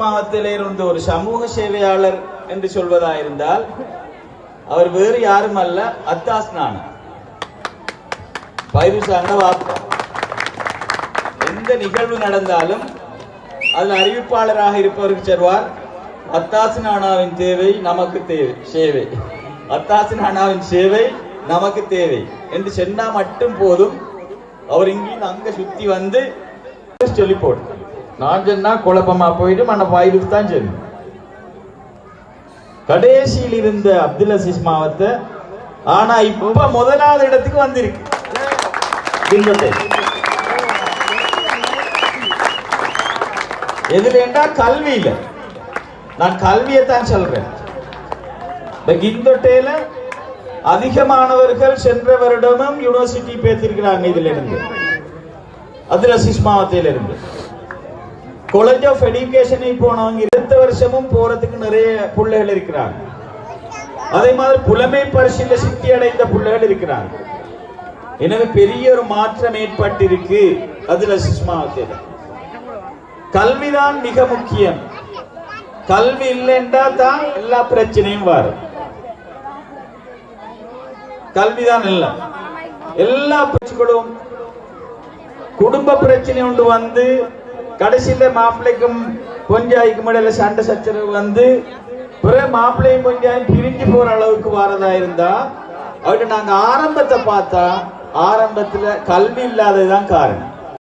மாவட்டத்திலே இருந்த ஒரு சமூக சேவையாளர் என்று சொல்வதா இருந்தால் அவர் வேறு யாரும் அல்ல, அத்தாஸ் நானா. பைருசாங்க வாப்பா. எந்த நிகழ்வு நடந்தாலும் அதில் அறிவிப்பாளராக இருப்பவருக்கு சொல்வார், அத்தாஸ் நானாவின் தேவை நமக்கு தேவை சேவை, அத்தாஸ் நானாவின் சேவை நமக்கு தேவை என்று சொன்னா மட்டும் போதும். அவர் இங்கிருந்து அங்க சுத்தி வந்து சொல்லி போடு. நான் சொன்னா குழப்பமா போயிட்டு மன்ன பைருஸ் தான் சொல்லு. கடைசியில் இருந்த அப்துல் அசீஸ் மாவட்ட ஆனா இப்ப முதலாவது இடத்துக்கு வந்திருக்கு. எதுல என்றால் கல்வியில. நான் கல்வியை தான் சொல்றேன். கிந்தொட்டையில அதிகமானவர்கள் சென்ற வருடமும் யூனிவர்சிட்டி பேசிருக்கிறாங்க. இதுல இருந்து அப்துல் அசீஸ் மாவட்டத்தில இருந்து காலேஜ் ஆஃப் எஜுகேஷனை போனவங்க அடுத்த வருஷமும் போறதுக்கு நிறைய பிள்ளைகள் இருக்கிறாங்க. அதே மாதிரி புலமை பரிசில சித்தி அடைந்த பிள்ளைகள் இருக்கிறாங்க. எனவே பெரிய ஒரு மாற்றம் ஏற்பட்டிருக்கு அப்துல் அசீஸ் மாவட்டத்தில். கல்விதான் மிக முக்கியம். கல்வி இல்லைன்றா தான் எல்லா பிரச்சனையும் வரும். கல்விதான் இல்ல எல்லா பிரச்சனைகளும். குடும்ப பிரச்சனை ஒன்று வந்து கடைசியில மாப்பிள்ளைக்கும் பொஞ்சாய்க்கும் இடையில சண்டை சச்சரவு வந்து பிறகு மாப்பிள்ளையும் பொஞ்சாயும் பிரிஞ்சு போற அளவுக்கு வரதா இருந்தா அவர்கிட்ட நாங்க ஆரம்பத்தை பார்த்தா ஆரம்பத்துல கல்வி இல்லாததுதான் காரணம்.